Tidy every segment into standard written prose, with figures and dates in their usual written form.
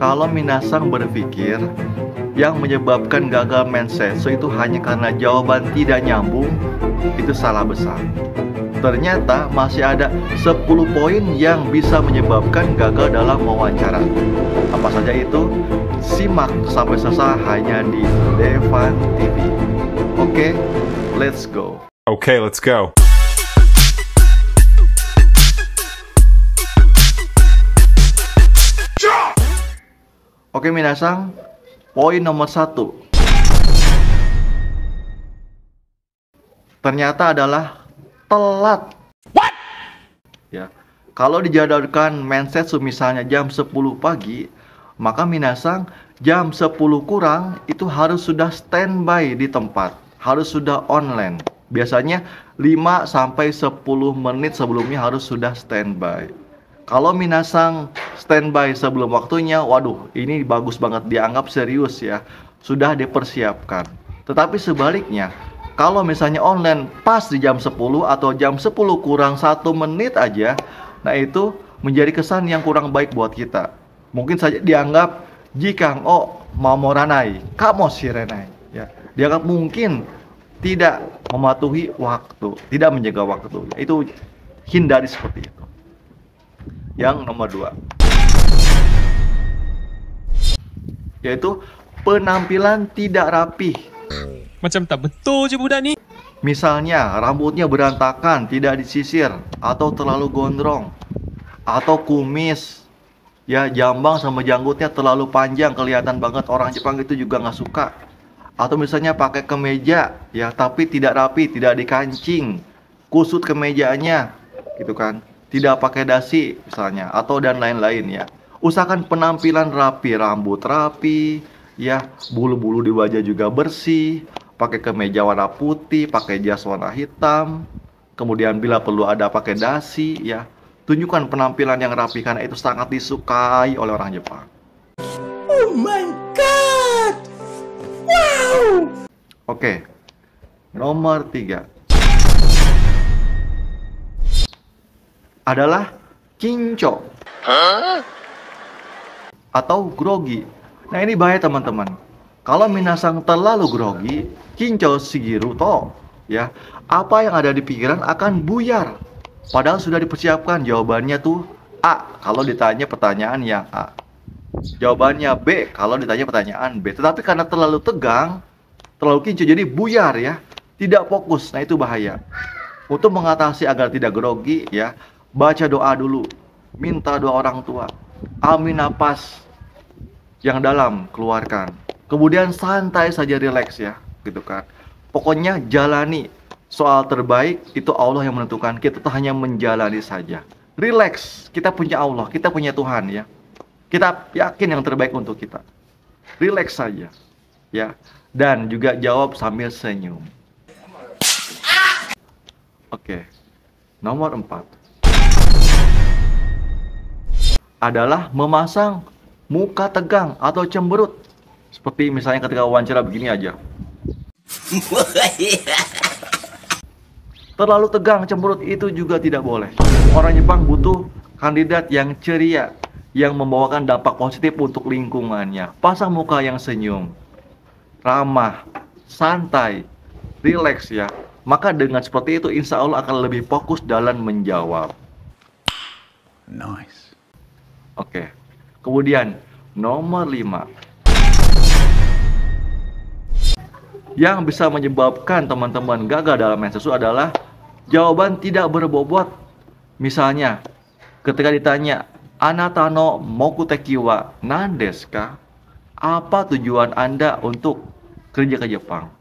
Kalau Minasang berpikir yang menyebabkan gagal mensetsu itu hanya karena jawaban tidak nyambung, itu salah besar. Ternyata masih ada 10 poin yang bisa menyebabkan gagal dalam wawancara. Apa saja itu? Simak sampai selesai hanya di Devan TV. Oke, let's go. Okay, let's go. Oke Minasang, poin nomor 1 ternyata adalah telat. What? Ya, kalau dijadwalkan mensetsu misalnya jam 10 pagi, maka Minasang jam 10 kurang itu harus sudah standby di tempat, harus sudah online. Biasanya 5-10 menit sebelumnya harus sudah standby. Kalau Minasang standby sebelum waktunya, waduh, ini bagus banget, dianggap serius ya, sudah dipersiapkan. Tetapi sebaliknya, kalau misalnya online pas di jam 10 atau jam 10 kurang 1 menit aja, nah itu menjadi kesan yang kurang baik buat kita. Mungkin saja dianggap jika mamoranai, kamu si renai, ya, dianggap mungkin tidak mematuhi waktu, tidak menjaga waktu. Itu hindari seperti itu. Yang nomor 2, yaitu penampilan tidak rapih. Macam tak betul je budak ni. Misalnya rambutnya berantakan, tidak disisir, atau terlalu gondrong, atau kumis, ya, jambang sama janggutnya terlalu panjang, kelihatan banget. Orang Jepang itu juga nggak suka. Atau misalnya pakai kemeja, ya, tapi tidak rapi, tidak dikancing, kusut kemejanya, gitu kan, tidak pakai dasi misalnya, atau dan lain-lain ya. Usahakan penampilan rapi, rambut rapi, ya, bulu-bulu di wajah juga bersih, pakai kemeja warna putih, pakai jas warna hitam, kemudian bila perlu ada pakai dasi ya. Tunjukkan penampilan yang rapi karena itu sangat disukai oleh orang Jepang. Oh my god! Wow! Oke, nomor 3 adalah kinco atau grogi. Nah ini bahaya teman-teman. Kalau Minasang terlalu grogi, kinco shigiru to, ya, apa yang ada di pikiran akan buyar. Padahal sudah dipersiapkan jawabannya tuh A kalau ditanya pertanyaan yang A, jawabannya B kalau ditanya pertanyaan B. Tetapi karena terlalu tegang, terlalu kinco, jadi buyar ya, tidak fokus. Nah itu bahaya. Untuk mengatasi agar tidak grogi ya, baca doa dulu, minta doa orang tua, ambil napas yang dalam, keluarkan. Kemudian santai saja, relax ya, gitu kan. Pokoknya jalani. Soal terbaik itu Allah yang menentukan. Kita tuh hanya menjalani saja. Relax. Kita punya Allah, kita punya Tuhan ya. Kita yakin yang terbaik untuk kita. Relax saja, ya. Dan juga jawab sambil senyum. Oke. Nomor 4 adalah memasang muka tegang atau cemberut. Seperti misalnya ketika wawancara begini aja. Terlalu tegang, cemberut itu juga tidak boleh. Orang Jepang butuh kandidat yang ceria, yang membawakan dampak positif untuk lingkungannya. Pasang muka yang senyum, ramah, santai, rileks ya. Maka dengan seperti itu insya Allah akan lebih fokus dalam menjawab. Nice. Oke. Kemudian nomor 5 yang bisa menyebabkan teman-teman gagal dalam mensetsu adalah jawaban tidak berbobot. Misalnya ketika ditanya anata no mokuteki wa nan desu ka? Apa tujuan Anda untuk kerja ke Jepang?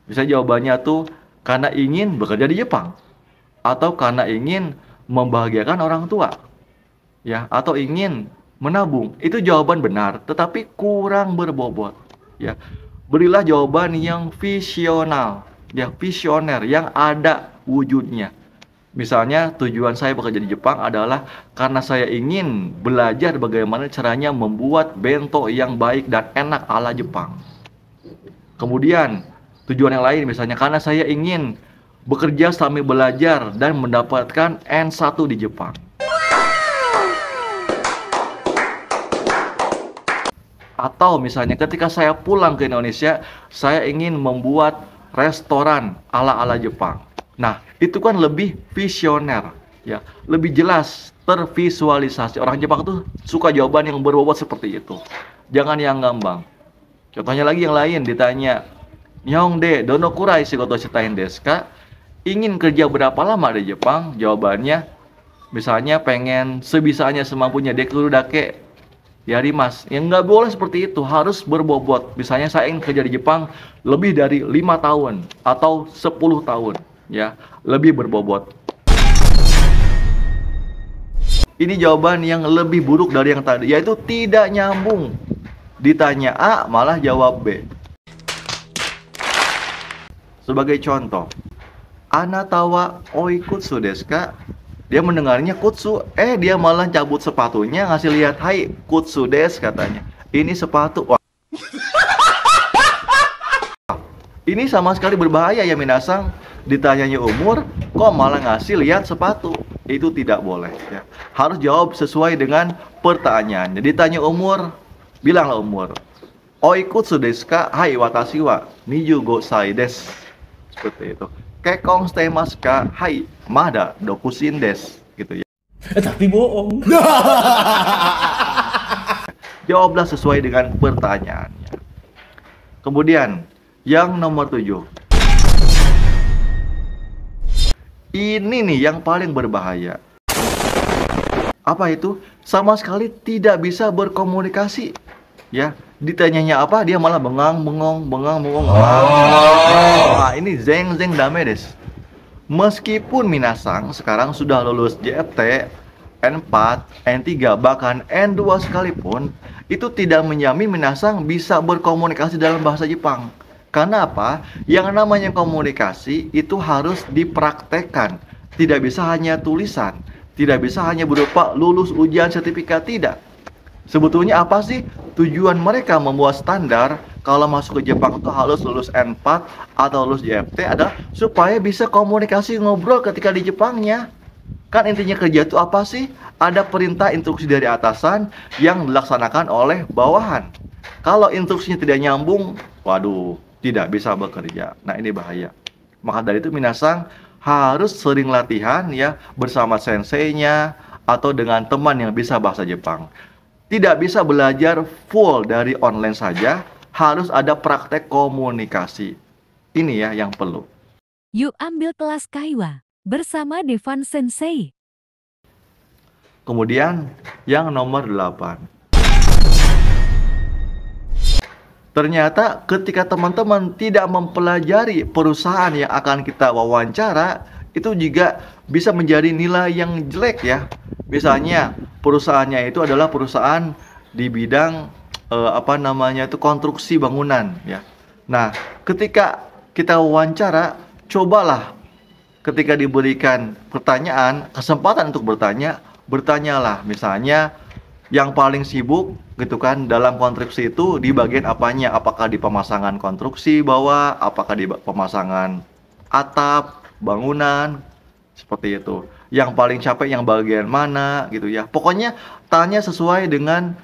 Bisa jawabannya tuh karena ingin bekerja di Jepang, atau karena ingin membahagiakan orang tua, ya, atau ingin menabung. Itu jawaban benar, tetapi kurang berbobot, ya. Berilah jawaban yang visional, ya, visioner, yang ada wujudnya. Misalnya tujuan saya bekerja di Jepang adalah karena saya ingin belajar bagaimana caranya membuat bento yang baik dan enak ala Jepang. Kemudian tujuan yang lain misalnya karena saya ingin bekerja sambil belajar dan mendapatkan N1 di Jepang. Atau misalnya ketika saya pulang ke Indonesia, saya ingin membuat restoran ala-ala Jepang. Nah, itu kan lebih visioner, ya, lebih jelas, tervisualisasi. Orang Jepang tuh suka jawaban yang berbobot seperti itu. Jangan yang ngambang. Contohnya lagi yang lain, ditanya, Nyong de donokurai shigoto shitain desu ka? Ingin kerja berapa lama di Jepang? Jawabannya, misalnya pengen sebisanya semampunya dekuru dake yarimas. Yang nggak boleh seperti itu, harus berbobot. Misalnya saya ingin kerja di Jepang lebih dari 5 tahun atau 10 tahun, ya, lebih berbobot. Ini jawaban yang lebih buruk dari yang tadi, yaitu tidak nyambung. Ditanya A, malah jawab B. Sebagai contoh, Anatawa oikutsu desu ka? Dia mendengarnya kutsu, dia malah cabut sepatunya, ngasih lihat, hai, kutsu des, katanya. Ini sepatu. Wah. Ini sama sekali berbahaya ya minasang. Ditanyanya umur, kok malah ngasih lihat sepatu. Itu tidak boleh, ya. Harus jawab sesuai dengan pertanyaannya. Ditanya umur, bilanglah umur. Oikutsu desu ka? Hai, watashi wa 25 sai desu. Seperti itu. Kekong stemas ka? Hai, mada dokusin des, gitu ya. Tapi bohong. Jawablah sesuai dengan pertanyaannya. Kemudian, yang nomor 7. Ini nih yang paling berbahaya. Apa itu? Sama sekali tidak bisa berkomunikasi. Ya, ditanyanya apa, dia malah bengong. Nah, ini zeng dame des. Meskipun minasang sekarang sudah lulus JFT, N4, N3, bahkan N2 sekalipun, itu tidak menjamin minasang bisa berkomunikasi dalam bahasa Jepang. Karena apa? Yang namanya komunikasi itu harus dipraktekkan. Tidak bisa hanya tulisan, tidak bisa hanya berupa lulus ujian sertifikat, tidak. Sebetulnya apa sih tujuan mereka membuat standar kalau masuk ke Jepang itu harus lulus N4 atau lulus JFT adalah supaya bisa komunikasi ngobrol ketika di Jepangnya. Kan intinya kerja itu apa sih? Ada perintah instruksi dari atasan yang dilaksanakan oleh bawahan. Kalau instruksinya tidak nyambung, waduh, tidak bisa bekerja. Nah, ini bahaya. Maka dari itu minasang harus sering latihan ya bersama senseinya atau dengan teman yang bisa bahasa Jepang. Tidak bisa belajar full dari online saja, harus ada praktek komunikasi. Ini ya yang perlu. Yuk ambil kelas Kaiwa bersama Devan Sensei. Kemudian yang nomor 8. Ternyata ketika teman-teman tidak mempelajari perusahaan yang akan kita wawancara, itu juga bisa menjadi nilai yang jelek ya. Misalnya perusahaannya itu adalah perusahaan di bidang konstruksi bangunan ya. Nah, ketika kita wawancara, cobalah ketika diberikan pertanyaan, kesempatan untuk bertanya, bertanyalah misalnya yang paling sibuk gitu kan dalam konstruksi itu di bagian apanya? Apakah di pemasangan konstruksi bawah, apakah di pemasangan atap, bangunan, seperti itu. Yang paling capek yang bagian mana gitu ya. Pokoknya tanya sesuai dengan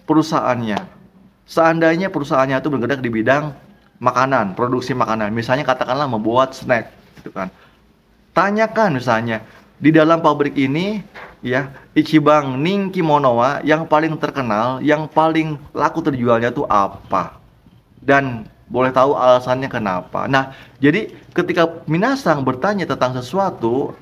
perusahaannya. Seandainya perusahaannya itu bergerak di bidang makanan, produksi makanan, misalnya katakanlah membuat snack gitu kan. Tanyakan misalnya di dalam pabrik ini ya, Ichiban Ninki Monowa yang paling terkenal, yang paling laku terjualnya itu apa? Dan boleh tahu alasannya kenapa. Nah, jadi ketika minasang bertanya tentang sesuatu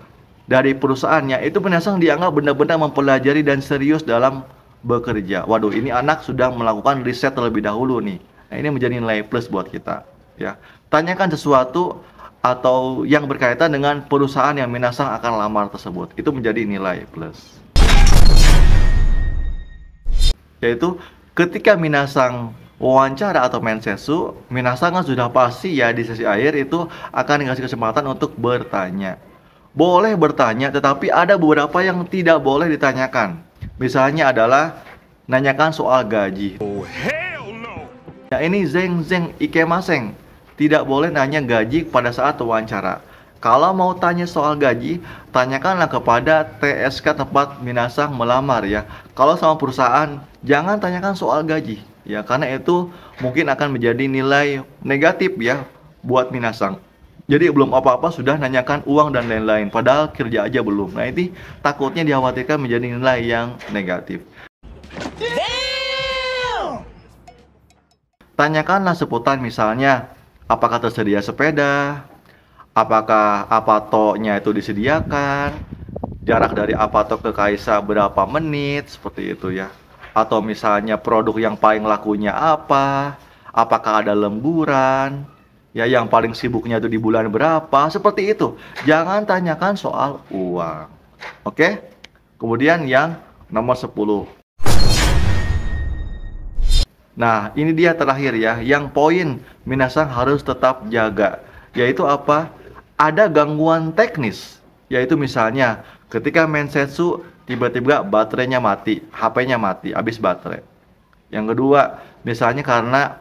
dari perusahaannya, itu minasang dianggap benar-benar mempelajari dan serius dalam bekerja. Waduh, ini anak sudah melakukan riset terlebih dahulu nih. Nah, ini menjadi nilai plus buat kita ya. Tanyakan sesuatu atau yang berkaitan dengan perusahaan yang minasang akan lamar tersebut. Itu menjadi nilai plus. Yaitu ketika minasang wawancara atau mensetsu, minasang kan sudah pasti ya di sesi akhir itu akan dikasih kesempatan untuk bertanya. Boleh bertanya, tetapi ada beberapa yang tidak boleh ditanyakan. Misalnya adalah nanyakan soal gaji. Oh, hell no. Nah, ini zeng ikemaseng. Tidak boleh nanya gaji pada saat wawancara. Kalau mau tanya soal gaji, tanyakanlah kepada TSK tempat minasang melamar ya. Kalau sama perusahaan jangan tanyakan soal gaji ya, karena itu mungkin akan menjadi nilai negatif ya buat minasang. Jadi belum apa-apa sudah nanyakan uang dan lain-lain, padahal kerja aja belum. Nah ini takutnya dikhawatirkan menjadi nilai yang negatif. Tanyakanlah seputar misalnya, apakah tersedia sepeda, apakah apatoknya itu disediakan, jarak dari apatok ke Kaisa berapa menit, seperti itu ya. Atau misalnya produk yang paling lakunya apa, apakah ada lemburan, ya yang paling sibuknya itu di bulan berapa, seperti itu. Jangan tanyakan soal uang. Oke? Kemudian yang nomor 10. Nah, ini dia terakhir ya, yang poin minasang harus tetap jaga, yaitu apa? Ada gangguan teknis, yaitu misalnya ketika mensetsu tiba-tiba baterainya mati, HP-nya mati, habis baterai. Yang kedua, misalnya karena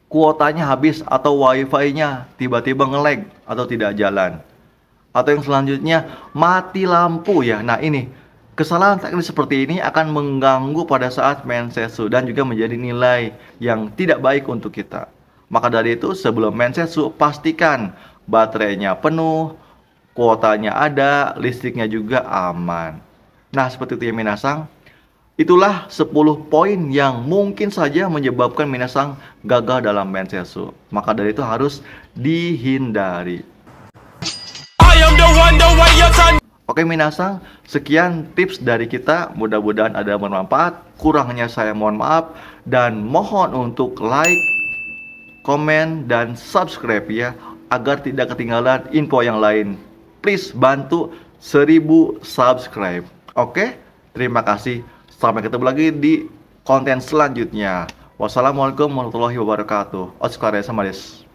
kuotanya habis atau wifi-nya tiba-tiba nge-lag atau tidak jalan. Atau yang selanjutnya, mati lampu ya. Nah ini, kesalahan teknis seperti ini akan mengganggu pada saat mensetsu dan juga menjadi nilai yang tidak baik untuk kita. Maka dari itu sebelum mensetsu pastikan baterainya penuh, kuotanya ada, listriknya juga aman. Nah seperti itu ya minasang. Itulah 10 poin yang mungkin saja menyebabkan minasang gagal dalam mensetsu. Maka dari itu harus dihindari. Oke minasang, sekian tips dari kita, mudah-mudahan ada bermanfaat. Kurangnya saya mohon maaf dan mohon untuk like, komen, dan subscribe ya, agar tidak ketinggalan info yang lain. Please bantu 1000 subscribe. Oke, terima kasih. Sampai ketemu lagi di konten selanjutnya. Wassalamualaikum warahmatullahi wabarakatuh. Otsukare sama desu.